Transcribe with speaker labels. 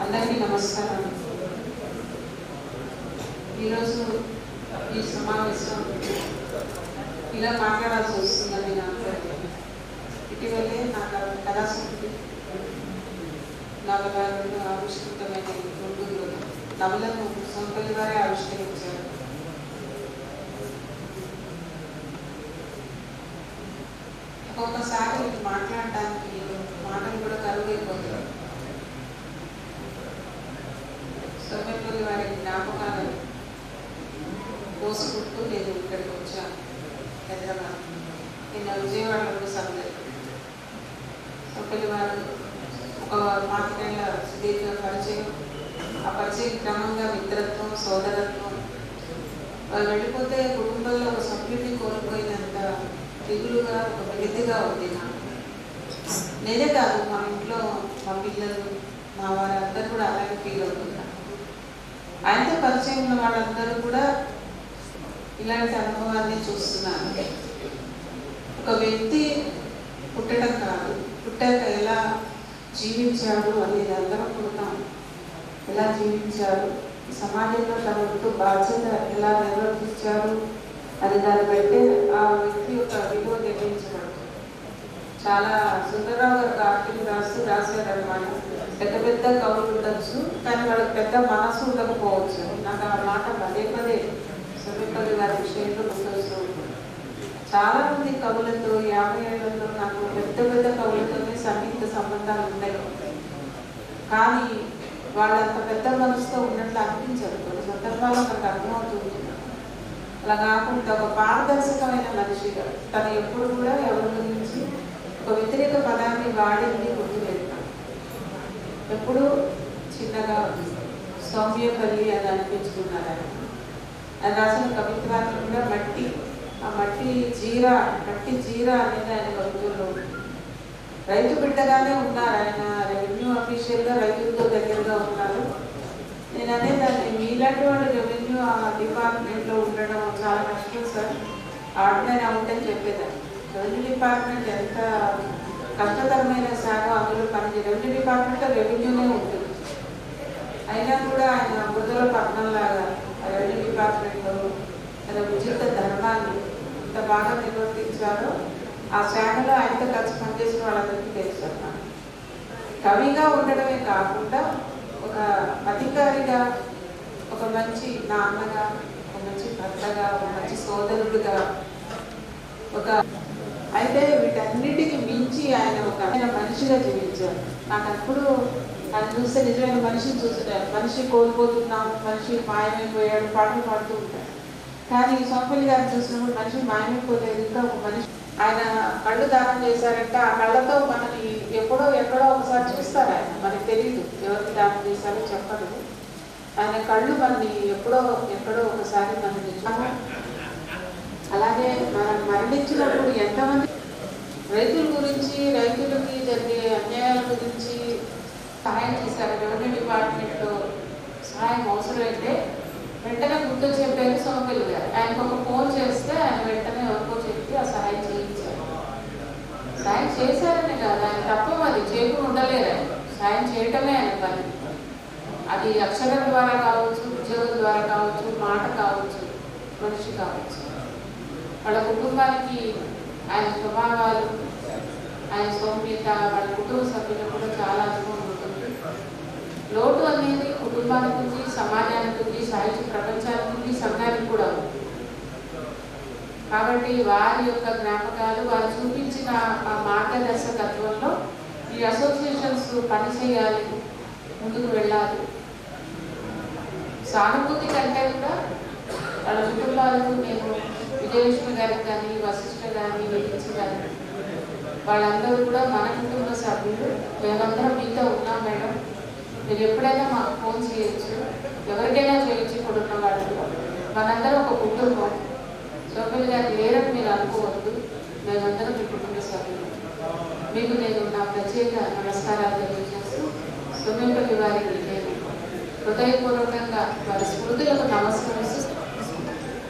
Speaker 1: అందరికీ నమస్కారం. ఈరోజు ఈ సమావేశం ఇలా మాట్లాడాల్సి వస్తుందని నాకు ఇటీవలే నాకు కళాశక్తి నవలను ఆవిష్కృతమైన గుంటూరులో నవలను సొంతలి వారే ఆవిష్కరించారు. ఒక్కొక్కసారి మాట్లాడటానికి మాటలు కూడా కరువైపోతాయి. సొంతలి వారి జ్ఞాపకాలు పోసుకుంటూ నేను ఇక్కడికి వచ్చాను. హైదరాబాద్ నిన్న విజయవాడలో సభ్యులు సొంతలి వారు ఒక 5 ఏళ్ల సుదీర్ఘ పరిచయం. ఆ పరిచయం క్రమంగా మిత్రత్వం, సోదరత్వం. వాళ్ళు వెళ్ళిపోతే కుటుంబంలో ఒక సభ్యుడిని కోల్పోయినంత దిగులుగా, ఒక వెలితిగా ఉంది నాకు. నేనే కాదు, మా ఇంట్లో మా పిల్లలు, మా వారందరూ కూడా అలాగే ఫీల్ అవుతున్నారు. ఆయనతో పరిచయం ఉన్న వాళ్ళందరూ కూడా ఇలాంటి అనుభవాన్ని చూస్తున్నారు. ఒక వ్యక్తి పుట్టడం కాదు, పుట్టాక ఎలా జీవించాడు అనేది అందరం పుడతాం. ఎలా జీవించాడు, సమాజంలో తన వంతు బాధ్యత ఎలా నిర్వర్తించాడు అది దాన్ని బట్టి ఆ వ్యక్తి యొక్క విలువ నిర్ణయించబడుతుంది. చాలా సుందరరావు గారు ఆర్టికల్ రాశారన్నమాట. పెద్ద పెద్ద కవులు ఉండొచ్చు, కానీ వాళ్ళకి పెద్ద మనసు ఉండకపోవచ్చు. నాకు ఆ మాట పదే పదే సొంతలి గారి విషయంలో గుర్తొస్తూ ఉంటుంది. చాలా మంది కవులతో 50 ఏళ్లలో నాకు పెద్ద పెద్ద కవులతోనే సన్నిహిత సంబంధాలు ఉన్నాయి. కానీ వాళ్ళంత పెద్ద మనసుతో ఉన్నట్లు అనిపించదు. కొన్ని సందర్భాల్లో మనకు అర్థమవుతుంది. అలా కాకుండా ఒక పారదర్శకమైన మనిషిగా తను ఎప్పుడు కూడా ఎవరి గురించి ఒక వ్యతిరేక పదాన్ని వాడింది గుర్తుపెట్టాను. ఎప్పుడు చిన్నగా సౌమ్యపల్లి అని అనిపించుకున్నారు ఆయన. ఆయన రాసిన కవిత్వాన్ని కూడా మట్టి జీరా అనేది ఆయన కవిత్వంలో ఉంటుంది. రైతు బిడ్డగానే ఉన్నారు ఆయన. రెవెన్యూ అఫీషియల్గా రైతులతో దగ్గరగా ఉన్నారు. నేను అనేదాన్ని, మీలాంటి వాళ్ళు రెవెన్యూ డిపార్ట్మెంట్లో ఉండడం చాలా కష్టం సార్, ఆర్డినరీ అవుట్ అని చెప్పేదాన్ని. రెవెన్యూ డిపార్ట్మెంట్ ఎంత కష్టతరమైన శాఖ, అందులో రెవెన్యూ డిపార్ట్మెంట్లో రెవెన్యూనే ఉంటుంది. అయినా కూడా ఆయన బుద్ధల పట్టణంలాగా రెవెన్యూ డిపార్ట్మెంట్లో తన ఉచిత ధర్మాన్ని ఎంత బాగా నిర్వర్తించారో ఆ శాఖలో ఆయనతో కలిసి పనిచేసిన వాళ్ళందరికీ తెలుసు. కవిగా ఉండడమే కాకుండా ఒక అధికారిగా, ఒక మంచి నాన్నగా, ఒక మంచి భర్తగా, ఒక మంచి సోదరుడుగా, అయితే వీటన్నిటికీ మించి ఆయన ఒక మనిషిగా జీవించారు. నాకు అప్పుడు ఆయన చూస్తే నిజమైన మనిషిని చూస్తున్నాను. మనిషి కోల్పోతున్నాం, మనిషి మాయమైపోయాడు, పాటలు పాడుతూ ఉంటాడు. కానీ సొంతలి గారిని చూసినప్పుడు మనిషి మాయమైపోలేదు, ఇంకా ఒక మనిషి. ఆయన కళ్ళు దానం చేశారంటే ఆ కళ్ళతో మనని ఎక్కడో ఒకసారి చూస్తారు. ఆయన మనకి తెలియదు ఎవరికి దానం చేశారో చెప్పదు. ఆయన కళ్ళు మనని ఎక్కడో ఒకసారి మనని. అలాగే మనం మరణించినప్పుడు ఎంతమంది రైతుల గురించి, రైతులకి జరిగే అన్యాయాల గురించి సహాయం చేశారు. రెవెన్యూ డిపార్ట్మెంట్లో సహాయం అవసరమైతే వెంటనే గుర్తు చెప్పేది సోమపల్లి గారు. ఆయనకు ఒక ఫోన్ చేస్తే ఆయన వెంటనే ఎవరికో చెప్పి ఆ సహాయం చేయించారు. సాయం చేశారనే కాదు, ఆయన తప్పం అది చేయకుండా ఉండలేరు. ఆయన సాయం చేయటమే ఆయన పని. అది అక్షరం ద్వారా కావచ్చు, ఉద్యోగం ద్వారా కావచ్చు, మాట కావచ్చు, మనిషి కావచ్చు. వాళ్ళ కుటుంబానికి ఆయన స్వభావాలు, ఆయన సౌమ్యత, వాళ్ళ కుటుంబ సభ్యులకు కూడా చాలా అనుభవం ఉంటుంది. లోటు అనేది కుటుంబానికి ఉంది, సమాజానికి ఉంది, సాహిత్య ప్రపంచానికి ఉంది, సంఘానికి కూడా ఉంది. కాబట్టి వారి యొక్క జ్ఞాపకాలు, వారు చూపించిన ఆ మార్గదర్శకత్వంలో ఈ అసోసియేషన్స్ పనిచేయాలి, ముందుకు వెళ్ళాలి. సానుభూతి కంటే కూడా వాళ్ళ కుటుంబాలకు నేను విజయలక్ష్మి గారికి కానీ, వశిష్ఠ కానీ, విధించి కానీ వాళ్ళందరూ కూడా మన కుటుంబ సభ్యులు. మేమందరం మీతో ఉన్నాం మేడం, మీరు ఎప్పుడైనా మాకు ఫోన్ చేయొచ్చు, ఎవరికైనా చేయొచ్చు. ఇప్పుడు ఉన్న వాళ్ళు మనందరం ఒక కుటుంబం. సోమపల్లి గారికి లేరని మీరు అనుకోవద్దు, మేమందరం మీ కుటుంబ సభ్యులు. మీకు నేను నా ప్రత్యేక నమస్కారాలు తెలియజేస్తూ సోమపల్లి వారికి నేను హృదయపూర్వకంగా వారి స్మృతులకు నమస్కరిస్తూ